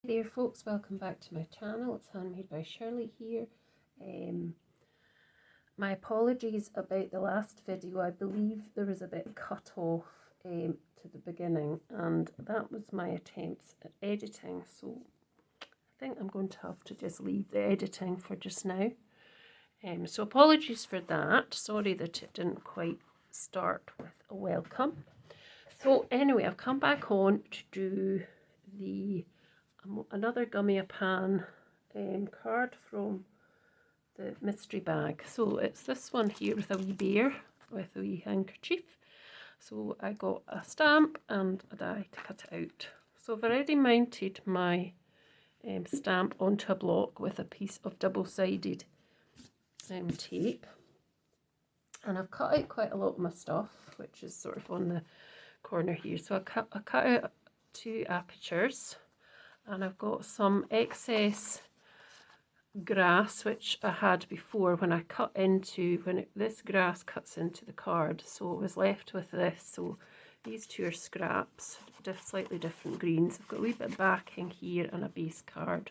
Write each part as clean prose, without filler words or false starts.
Hey there folks, welcome back to my channel. It's Handmade by Shirley here. My apologies about the last video. I believe there was a bit cut off to the beginning, and that was my attempts at editing, so I think I'm going to have to just leave the editing for just now. So apologies for that. Sorry that it didn't quite start with a welcome. So anyway, I've come back on to do another Gummiapan card from the mystery bag. So it's this one here with a wee bear with a wee handkerchief. So I got a stamp and a die to cut it out. So I've already mounted my stamp onto a block with a piece of double-sided tape, and I've cut out quite a lot of my stuff, which is sort of on the corner here. So I cut out 2 apertures, and I've got some excess grass which I had before when I cut into, this grass cuts into the card, so it was left with this. So these 2 are scraps, slightly different greens. I've got a wee bit of backing here and a base card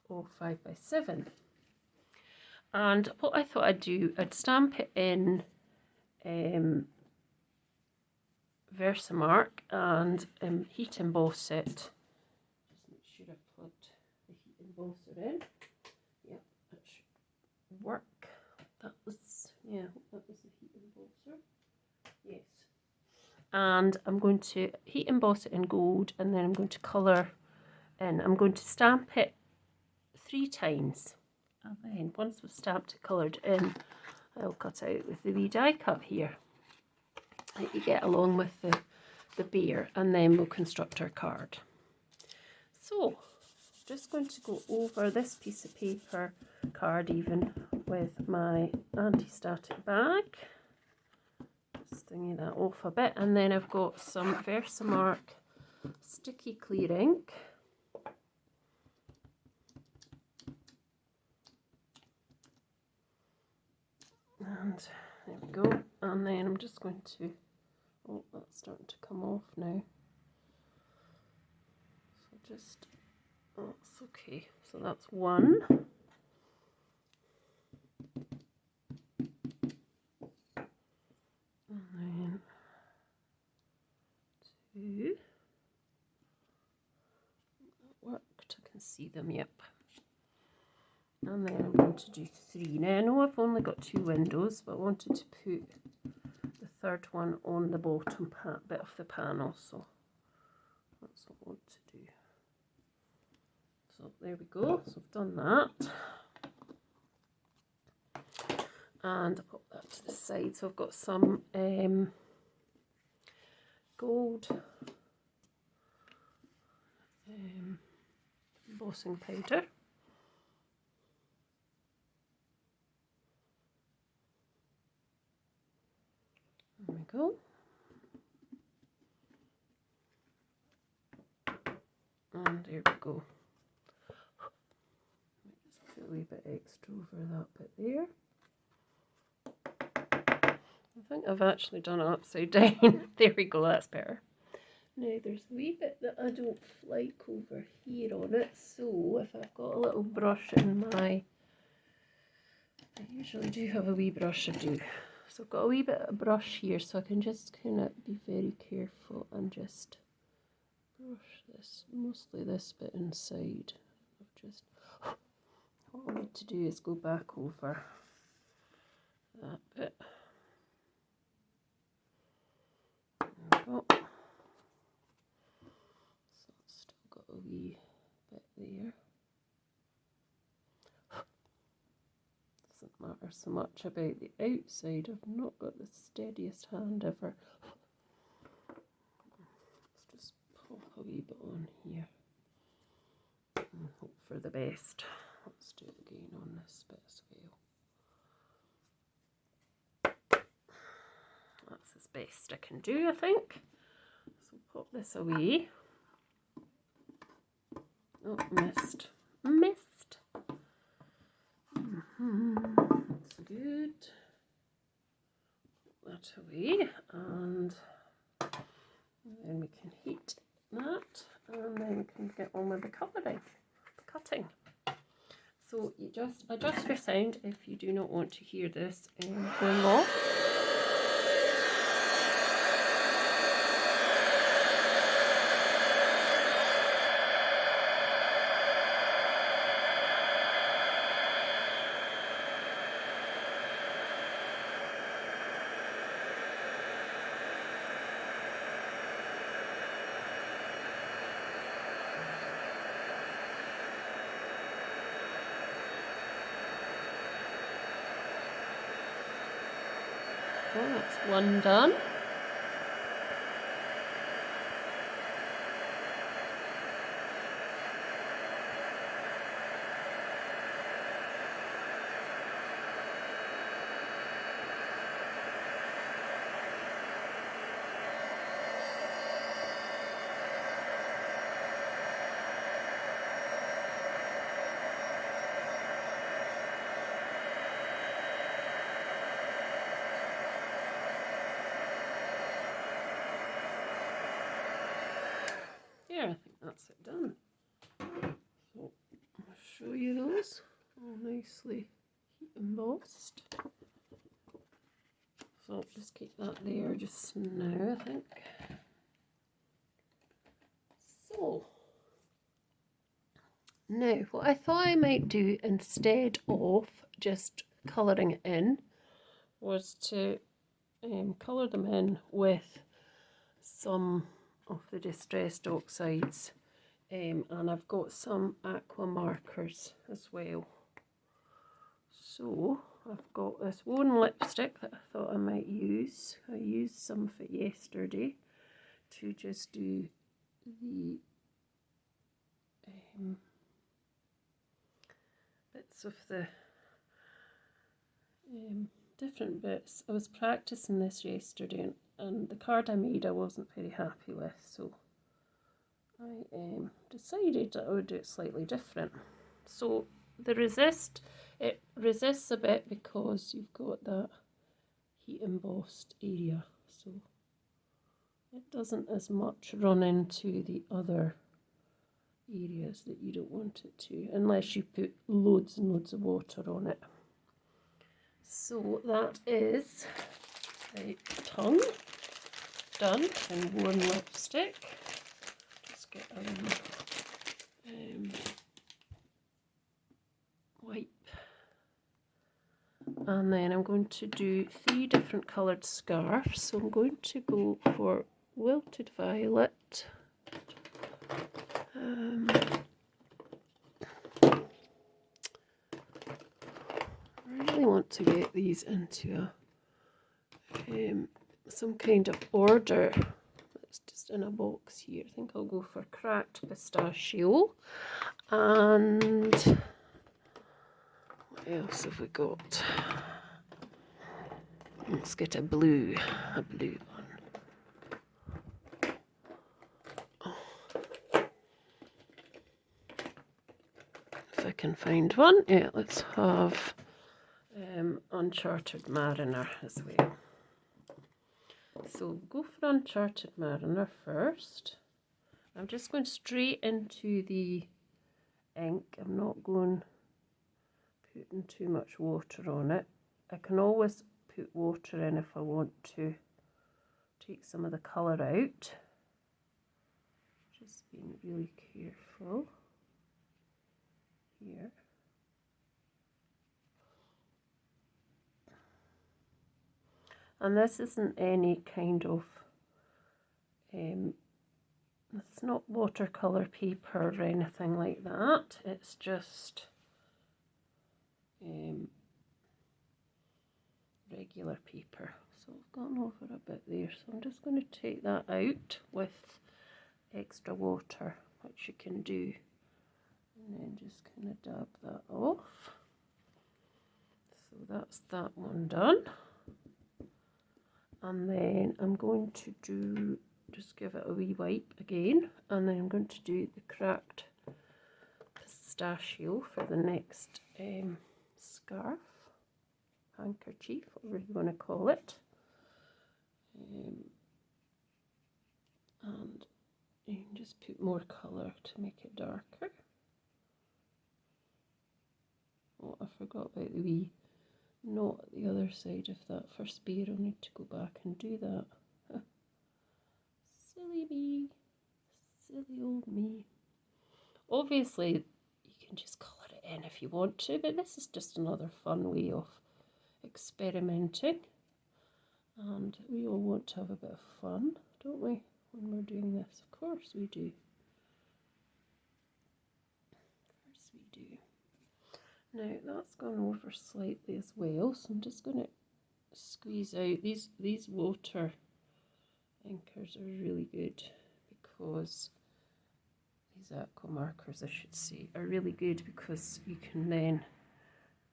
of 5x7. And what I thought I'd do, I'd stamp it in Versamark and heat emboss it. Just make sure I plugged the heat embosser in. Yep, that should work. That was the heat embosser. Yes. And I'm going to heat emboss it in gold, and then I'm going to colour in. I'm going to stamp it 3 times. And then once we've stamped it coloured in, I'll cut out with the wee die cut here that you get along with the bear, and then we'll construct our card. So just going to go over this piece of paper card even with my anti-static bag, just thingy that off a bit, and then I've got some Versamark sticky clear ink. And there we go, and then I'm just going to, oh, that's starting to come off now, so just, that's okay, so that's 1, and then 2, that worked, I can see them, yep. And then I'm going to do 3. Now I know I've only got 2 windows, but I wanted to put the 3rd one on the bottom bit of the panel, so that's what I want to do. So there we go, so I've done that. And I'll pop that to the side. So I've got some gold embossing powder. There we go. And there we go. Just put a wee bit extra over that bit there. I think I've actually done it upside down. There we go, that's better. Now there's a wee bit that I don't like over here on it, so if I've got a little brush in my, I usually do have a wee brush I do. So I've got a wee bit of brush here, so I can just kind of be very careful and just brush this, mostly this bit inside. What I need to do is go back over that bit. There we go. So it's still got a wee bit there. Doesn't matter so much about the outside. I've not got the steadiest hand ever. Let's just pop a wee bit on here and hope for the best. Let's do it again on this bit as well. That's as best I can do, I think. So pop this away. Oh, missed. That's good. Put that away, and then we can heat that, and then we can get on with the colouring, the cutting. So you just adjust your sound if you do not want to hear this going off. Well, that's one done. Yeah, I think that's it done. So I'll show you those all nicely heat embossed. So I'll just keep that there just now, I think. So now what I thought I might do instead of just colouring it in was to colour them in with some of the distressed oxides, and I've got some aqua markers as well. So I've got this one lipstick that I thought I might use. I used some of it yesterday to just do the bits of the different bits. I was practicing this yesterday, and the card I made I wasn't very happy with, so I decided that I would do it slightly different. So the resist, it resists a bit because you've got that heat embossed area, so it doesn't as much run into the other areas that you don't want it to, unless you put loads and loads of water on it. So that is the tongue done in warm lipstick. Just get a wipe. And then I'm going to do 3 different coloured scarves. So I'm going to go for wilted violet, I really want to get these into some kind of order. It's just in a box here. I think I'll go for cracked pistachio. And what else have we got? Let's get a blue one. If I can find one. Yeah, let's have Uncharted Mariner as well. So go for Uncharted Mariner first. I'm just going straight into the ink. I'm not going putting too much water on it. I can always put water in if I want to take some of the colour out. Just being really careful here. And this isn't any kind of, it's not watercolour paper or anything like that. It's just regular paper. So I've gone over a bit there. So I'm just going to take that out with extra water, which you can do. And then just kind of dab that off. So that's that one done. And then I'm going to do, just give it a wee wipe again, and then I'm going to do the cracked pistachio for the next scarf, handkerchief, whatever you want to call it. And You can just put more colour to make it darker. Oh, I forgot about the wee knot at the other side of that first bear. I'll need to go back and do that. Silly me. Silly old me. Obviously, you can just colour it in if you want to, but this is just another fun way of experimenting. And we all want to have a bit of fun, don't we, when we're doing this? Of course we do. Of course we do. Now that's gone over slightly as well, so I'm just going to squeeze out. These water inkers are really good because these aqua markers, I should say, are really good because you can then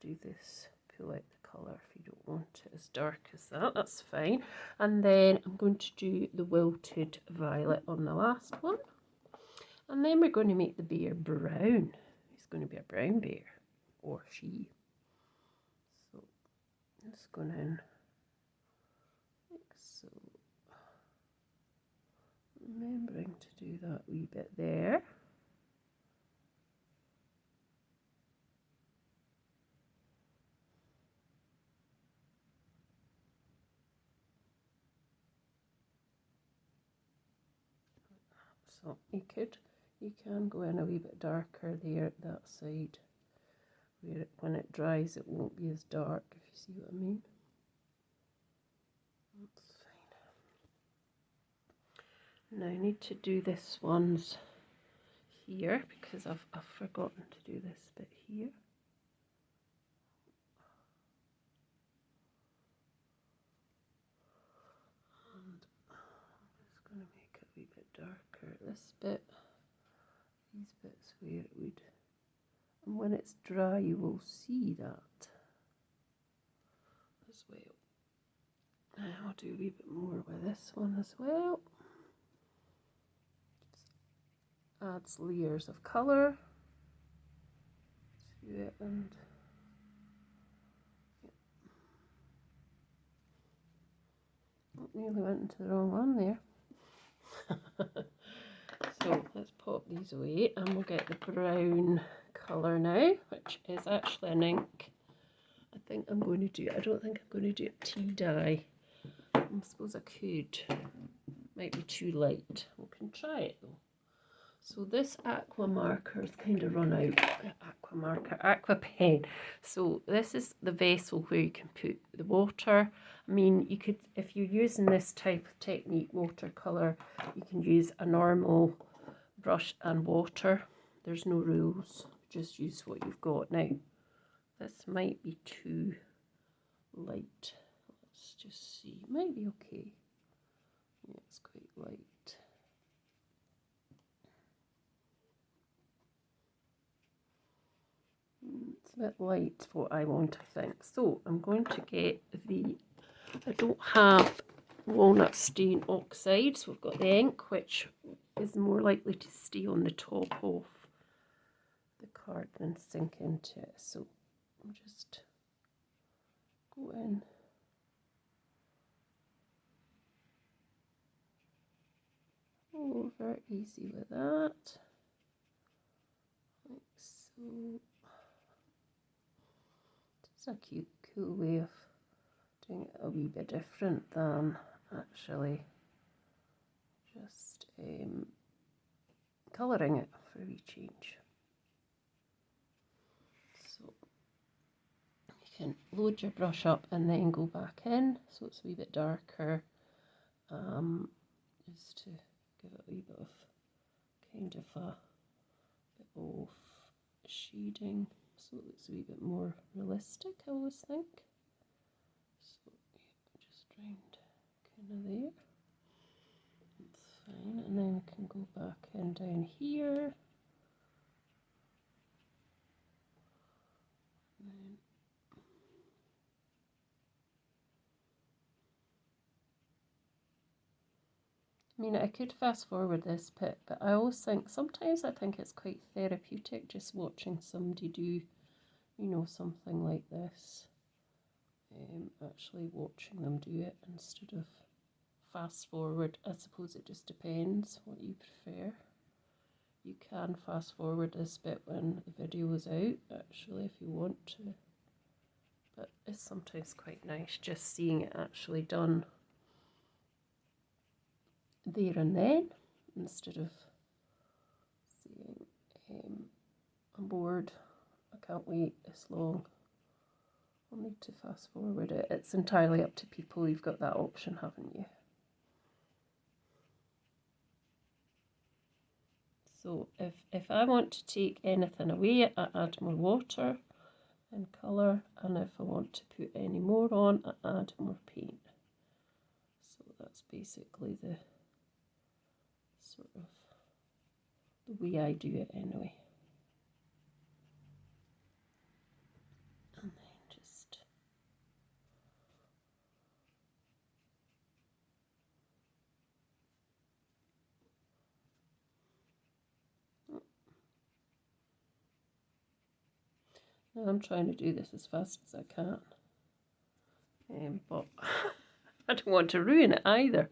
do this, pull out the colour if you don't want it as dark as that, that's fine. And then I'm going to do the wilted violet on the last one. And then we're going to make the bear brown. He's going to be a brown bear, or she. So just going in like so. Remembering to do that wee bit there. So you can go in a wee bit darker there at that side, where when it dries it won't be as dark, if you see what I mean. That's fine. Now I need to do this one's here because I've forgotten to do this bit here. And I'm just going to make it a wee bit darker. This bit, these bits where it would, and when it's dry you will see that as well. Now I'll do a wee bit more with this one as well. Just adds layers of colour to it, and nearly went into the wrong one there. So let's pop these away and we'll get the brown colour now, which is actually an ink. I think I'm going to do, I don't think I'm going to do a tea dye. I suppose I could. Might be too light. We can try it though. So this aqua marker is kind of run out. Aqua marker, aqua pen. So this is the vessel where you can put the water. I mean, you could, if you're using this type of technique, watercolour, you can use a normal brush and water. There's no rules. Just use what you've got. Now, this might be too light. Let's just see. It might be okay. Yeah, it's quite light. It's a bit light for what I want, I think. So I'm going to get the, I don't have walnut stain oxide, so we've got the ink, which is more likely to stay on the top of the card than sink into it. So I'll just go in. Oh, very easy with that. Like so. It's a cute, cool way of doing it a wee bit different than actually just colouring it for a wee change. So you can load your brush up and then go back in so it's a wee bit darker, just to give it a wee bit of kind of a bit of shading so it looks a wee bit more realistic, I always think. So yeah, just round kind of there. That's fine, and then we can go back in down here. I mean, I could fast forward this bit, but I always think, sometimes I think it's quite therapeutic just watching somebody do, you know, something like this. Actually watching them do it instead of fast forward. I suppose it just depends what you prefer. You can fast forward this bit when the video is out, actually, if you want to. But it's sometimes quite nice just seeing it actually done there and then, instead of seeing a board. I can't wait this long. I'll need to fast forward it. It's entirely up to people. You've got that option, haven't you? So if I want to take anything away, I add more water and colour, and if I want to put any more on, I add more paint. So that's basically the sort of the way I do it anyway. And then just now I'm trying to do this as fast as I can, but I don't want to ruin it either.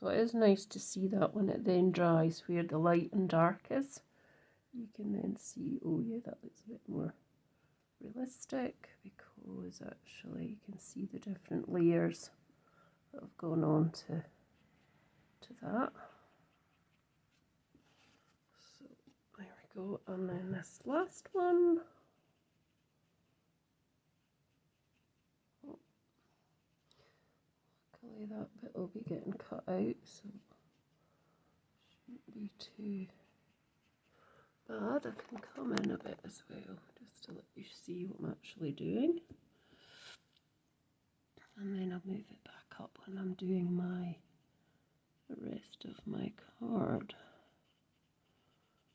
So it is nice to see that when it then dries, where the light and dark is. You can then see, oh yeah, that looks a bit more realistic, because actually you can see the different layers that have gone on to that. So there we go, and then this last one. Luckily that bit will be getting cut out, so shouldn't be too bad. I can come in a bit as well, just to let you see what I'm actually doing. And then I'll move it back up when I'm doing the rest of my card.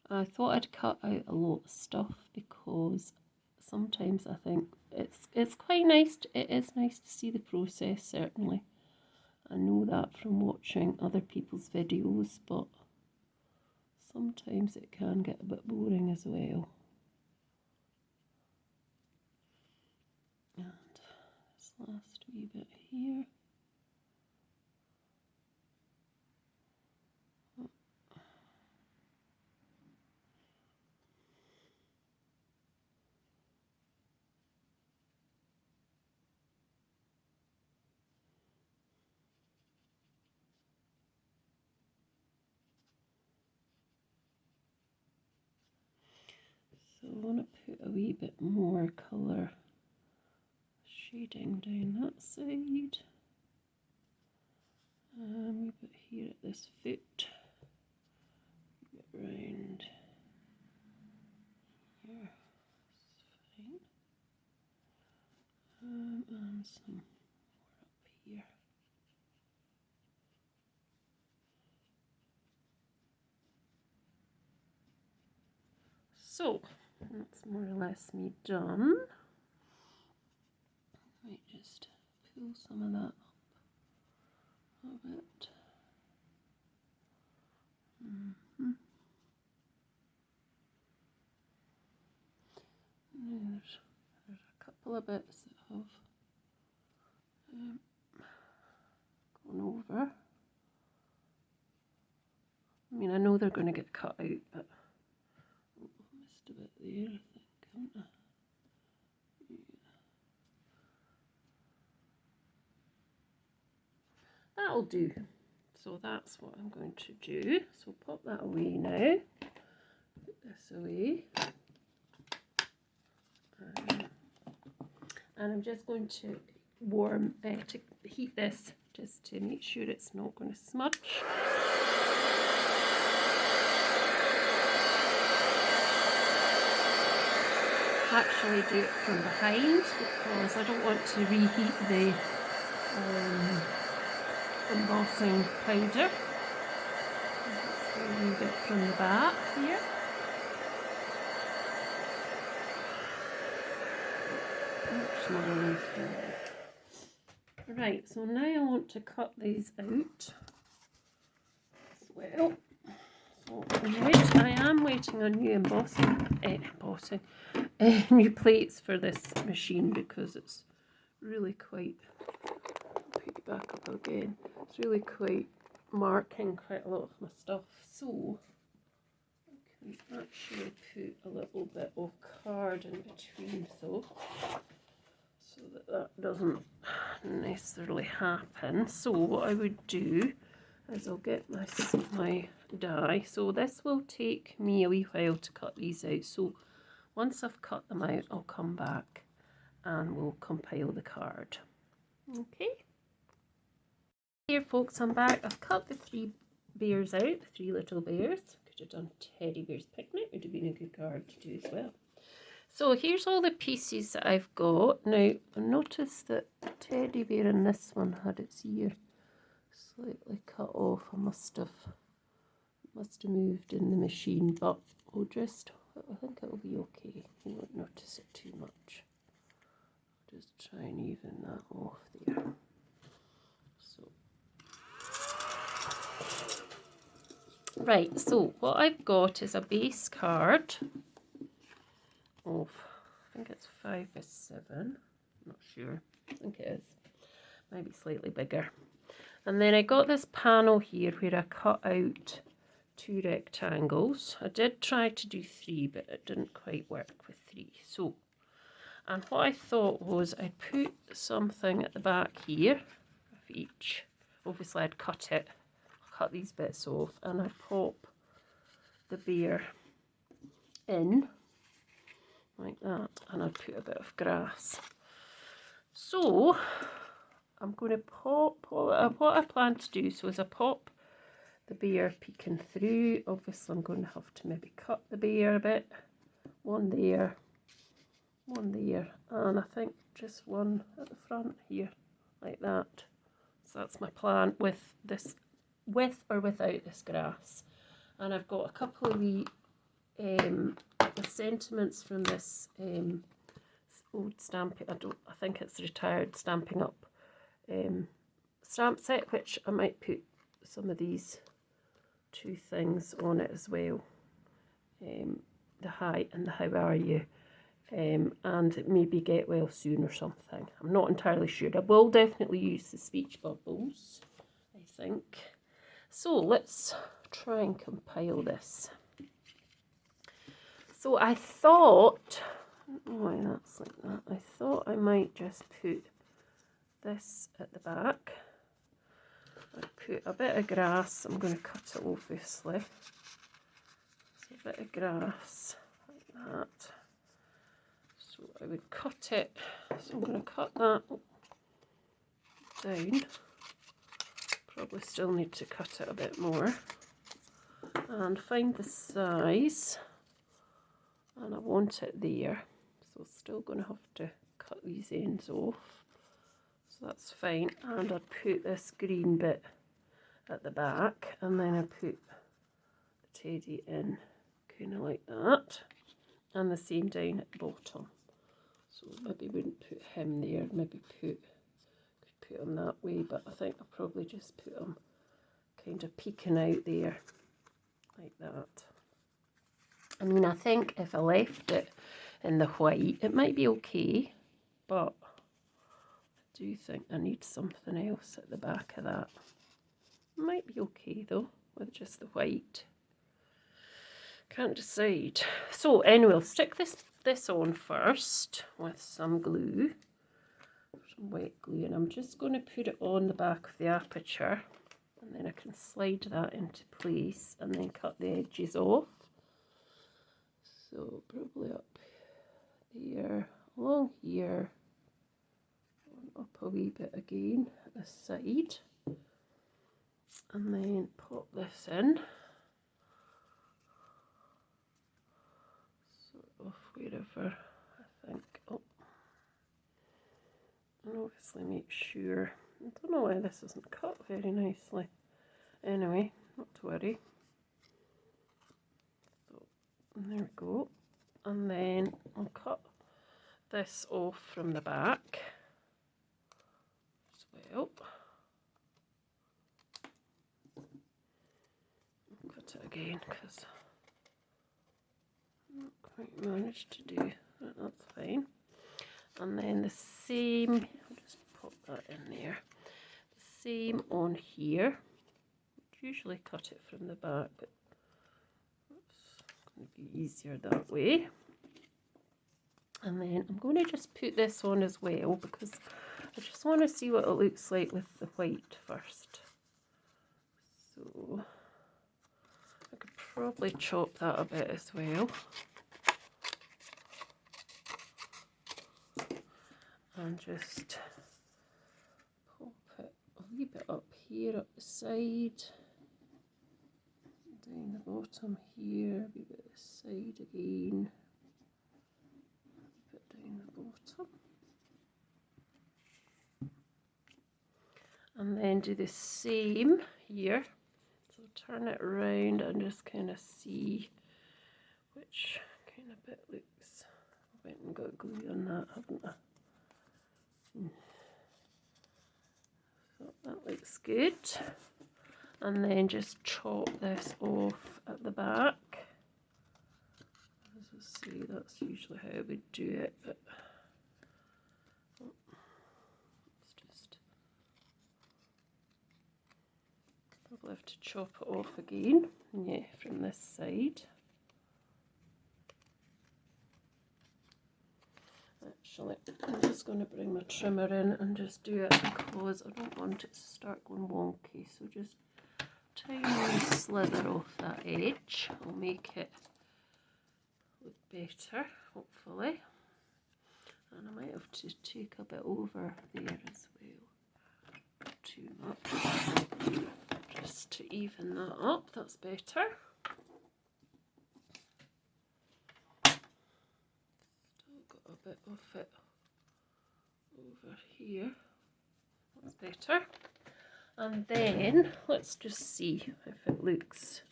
I thought I'd cut out a lot of stuff because sometimes I think it's quite nice. It is nice to see the process, certainly. I know that from watching other people's videos, but sometimes it can get a bit boring as well. And this last wee bit here. So I want to put a wee bit more colour shading down that side. A wee bit here at this foot. A bit round here. That's fine. And some more up here. So that's more or less me done. I might just pull some of that up a bit. There's a couple of bits that have gone over. I mean, I know they're going to get cut out, but oh, I missed a bit there, I think, haven't I? Yeah. That'll do. So that's what I'm going to do. So pop that away now. Put this away. And I'm just going to to heat this just to make sure it's not going to smudge. Actually do it from behind because I don't want to reheat the embossing powder. A little bit from the back here. Much more than Right, so now I want to cut these out as well. So I am waiting on new new plates for this machine because it's really quite, put you back up again, it's really quite marking quite a lot of my stuff. So I can actually put a little bit of card in between though, so that doesn't necessarily happen. So what I would do is I'll get my die. So this will take me a wee while to cut these out. So once I've cut them out, I'll come back and we'll compile the card. Okay. Here folks, I'm back. I've cut the 3 bears out, the 3 little bears. Could have done Teddy Bear's Picnic, would have been a good card to do as well. So here's all the pieces that I've got. Now, I noticed that the teddy bear in this one had its ear slightly cut off. I must have moved in the machine, but we'll just, I think it'll be okay. You won't notice it too much. Just try and even that off there. So, right, so what I've got is a base card of, I think it's 5x7, not sure, I think it is, maybe slightly bigger. And then I got this panel here where I cut out 2 rectangles. I did try to do 3, but it didn't quite work with 3. So, and what I thought was I'd put something at the back here of each. Obviously I'd cut these bits off, and I'd pop the bear in like that, and I'd put a bit of grass. So I'm going to pop, what I plan to do, so as I pop the bear peeking through, obviously I'm going to have to maybe cut the bear a bit. One there, and I think just one at the front here, like that. So that's my plan with this, with or without this grass. And I've got a couple of the sentiments from this old stamping, I think it's retired Stampin' Up stamp set, which I might put some of these 2 things on it as well, the hi and the how are you, and maybe get well soon or something. I'm not entirely sure. I will definitely use the speech bubbles, I think. So let's try and compile this. So I thought, why that's like that, I thought I might just put this at the back. I put a bit of grass, I'm going to cut it obviously. So a bit of grass like that. So I would cut it, so I'm going to cut that down. Probably still need to cut it a bit more. And find the size. And I want it there. So still going to have to cut these ends off. So that's fine. And I'd put this green bit at the back, and then I put the teddy in kind of like that, and the same down at the bottom. So maybe wouldn't put him there, maybe could put him that way, but I think I'll probably just put him kind of peeking out there like that. I mean, I think if I left it in the white, it might be okay, but I do think I need something else at the back of that. Might be okay though, with just the white. Can't decide. So anyway, I'll stick this on first with some glue, some wet glue, and I'm just going to put it on the back of the aperture, and then I can slide that into place and then cut the edges off. So probably up here, along here, up a wee bit again at the side, and then pop this in, sort of wherever I think. Oh, and obviously make sure, I don't know why this isn't cut very nicely. Anyway, not to worry. So there we go. And then I'll cut this off from the back as well. Cut it again because I not quite managed to do that. That's fine. And then the same, I'll just pop that in there. The same on here. Usually cut it from the back, but it's going to be easier that way. And then I'm going to just put this on as well because I just want to see what it looks like with the white first. So I could probably chop that a bit as well. And just pop it a wee bit up here, up the side, down the bottom here, a wee bit this side again, a bit down the bottom. And then do the same here. So turn it around and just kind of see which kind of bit looks. I went and got glue on that, haven't I? So that looks good. And then just chop this off at the back. As you see, that's usually how I would do it, but it's just probably have to chop it off again. Yeah, from this side. Actually, I'm just going to bring my trimmer in and just do it because I don't want it to start going wonky. So just tiny slither off that edge will make it look better, hopefully. And I might have to take a bit over there as well. Not too much. Just to even that up, that's better. A bit of it over here, that's better. And then let's just see if it looks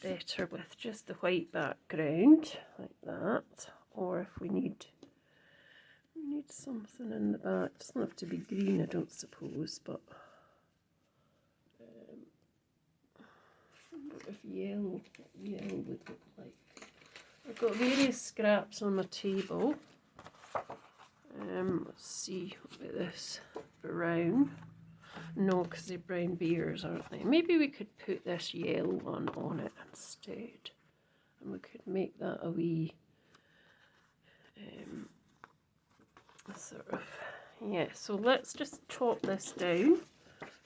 better with just the white background like that, or if we need something in the back. It doesn't have to be green, I don't suppose, but I wonder if yellow would look like. I've got various scraps on my table. Let's see, what about this brown? No, because they're brown beers, aren't they? Maybe we could put this yellow one on it instead. And we could make that a wee, sort of, yeah. So let's just chop this down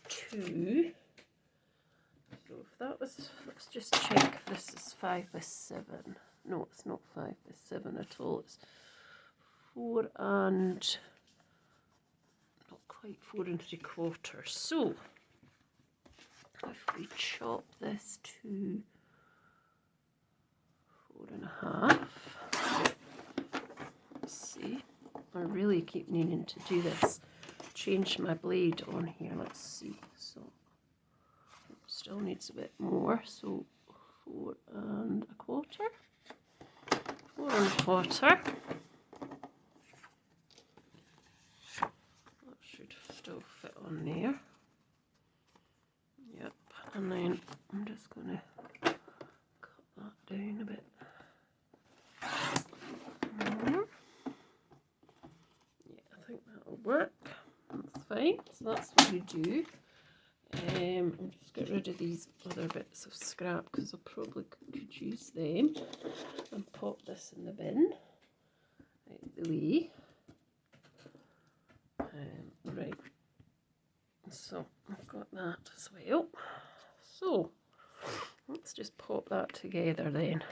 to, so if that was, let's just check if this is 5 by 7. No, it's not 5 by 7 at all. It's 4 and not quite 4 3/4. So if we chop this to 4.5, let's see. I really keep needing to do this. Change my blade on here. Let's see. So it still needs a bit more. So 4 1/4. 4 1/4. That should still fit on there. Yep. And then I'm just going to cut that down a bit more. Yeah, I think that'll work. That's fine. So that's what we do. I'll just get rid of these other bits of scrap because I probably could use them, and pop this in the bin out the way. Right, so I've got that as well. So let's just pop that together then.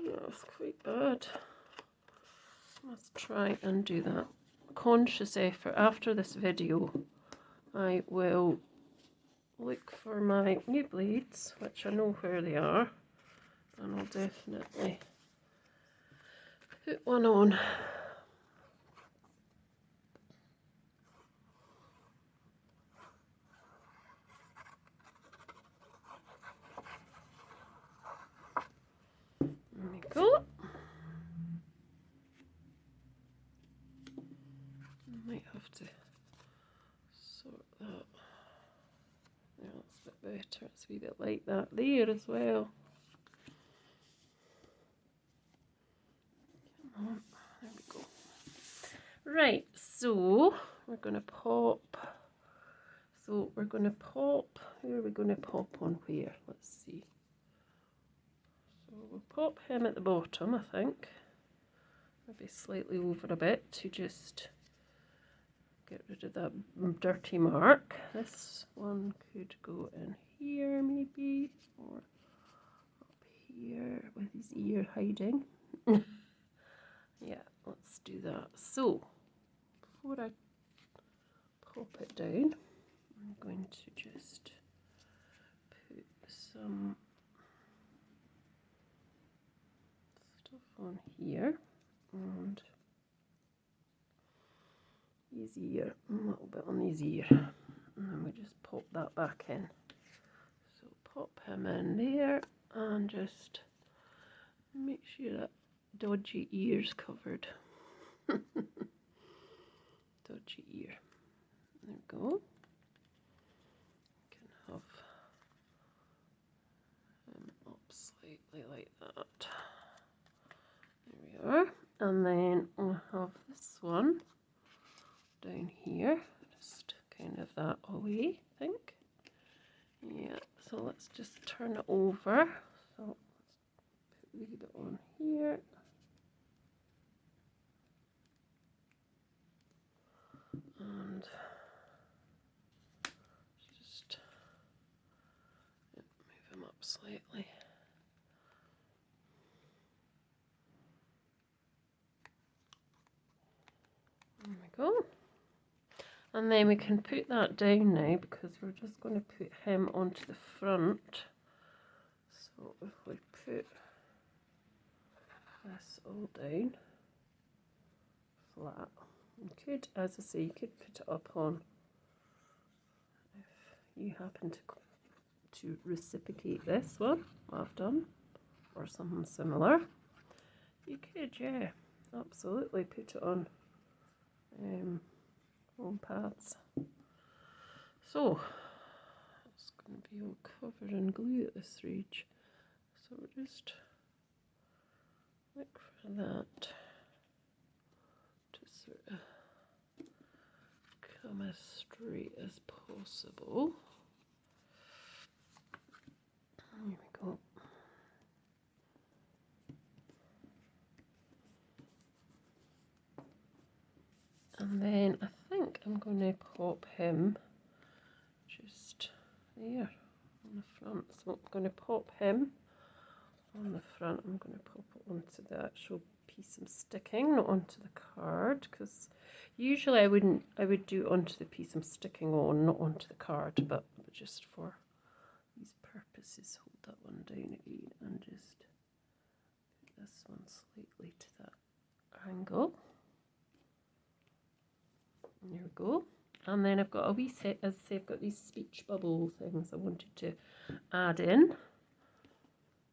That's quite bad. Let's try and do that. Conscious effort. After this video, I will look for my new blades, which I know where they are, and I'll definitely put one on. might have to sort that. Yeah, that's a bit better. It's a wee bit like that there as well. Come on, there we go. Right, so we're going to pop. So we're going to pop. Who are we going to pop on where? Let's see. So we'll pop him at the bottom, I think. Maybe slightly over a bit to just get rid of that dirty mark. This one could go in here maybe, or up here with his ear hiding. Yeah, let's do that. So, before I pop it down, I'm going to just put some stuff on here and his ear, a little bit on his ear, and then we just pop that back in. So pop him in there and just make sure that dodgy ear's covered. Dodgy ear. There we go. Can have him up slightly like that. There we are. And then we'll have this one down here. Just kind of that away, I think. Yeah, so let's just turn it over. So let's put a wee bit on here. And just move him up slightly. There we go. And then we can put that down now because we're just going to put him onto the front. So if we put this all down flat, you could, as I say, you could put it up on, if you happen to reciprocate this one I've done, or something similar, you could, yeah, absolutely put it on foam pads. So it's going to be all covered in glue at this stage, so we'll just look for that to sort of come as straight as possible. There we go. And then I think I'm going to pop him just there on the front. So I'm going to pop him on the front. I'm going to pop it onto the actual piece I'm sticking, not onto the card, because usually I would do it onto the piece I'm sticking on, not onto the card, but just for these purposes, hold that one down again and just put this one slightly to that angle. There we go. And then I've got a wee set, as I say, I've got these speech bubble things I wanted to add in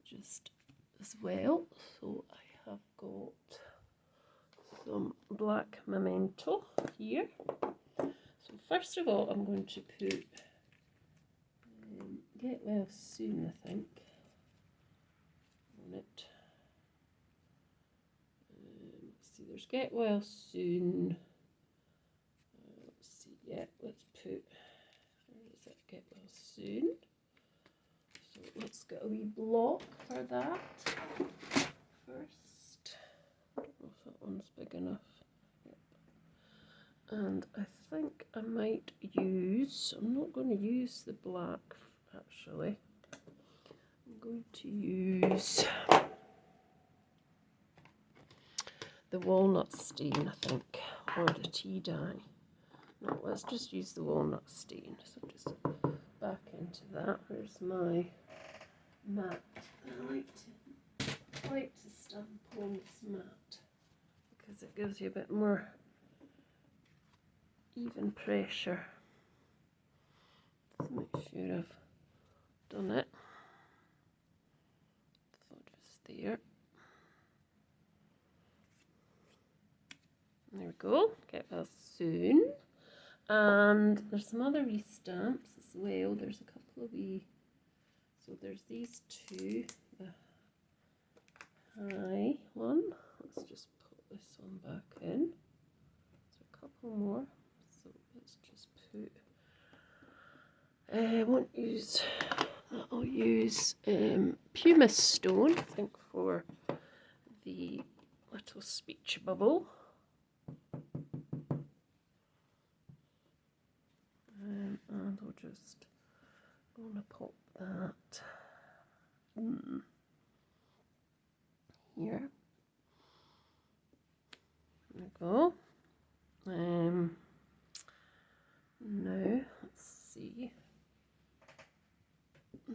just as well. So I have got some black memento here. So first of all, I'm going to put Get Well Soon, I think, on it. Let's see, there's Get Well Soon. Yeah, let's put, where is it, Get Well Soon. So let's get a wee block for that first. I don't know if that one's big enough. Yep. And I think I might use, I'm not going to use the black actually. I'm going to use the walnut stain, I think, or the tea dye. No, let's just use the walnut stain. So just back into that. Where's my mat? I like to stamp on this mat because it gives you a bit more even pressure. Let's make sure I've done it. So just there. There we go. Get us soon. And there's some other wee stamps as well. There's a couple of wee. So there's these two. The high one. Let's just put this one back in. So a couple more. So let's just put. I won't use. I'll use pumice stone, I think, for the little speech bubble. And I'll just gonna pop that here. There we go. Now let's see.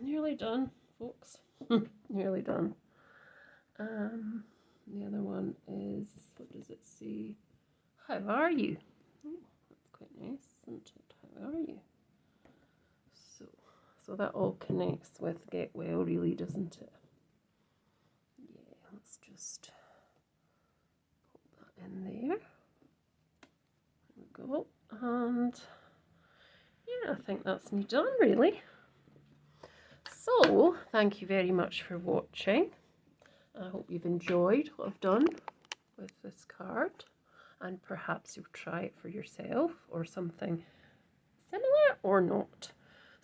Nearly done, folks. Nearly done. The other one is, what does it say? How are you? Oh, that's quite nice, isn't it? How are you? So that all connects with get well, really, doesn't it? Yeah, let's just put that in there. There we go. And yeah, I think that's me done, really. So, thank you very much for watching. I hope you've enjoyed what I've done with this card, and perhaps you'll try it for yourself or something similar or not.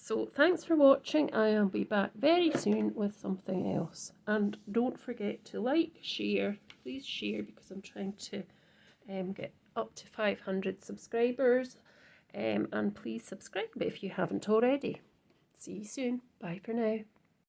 So thanks for watching. I'll be back very soon with something else. And don't forget to like, share, please share, because I'm trying to get up to 500 subscribers. And please subscribe if you haven't already. See you soon. Bye for now.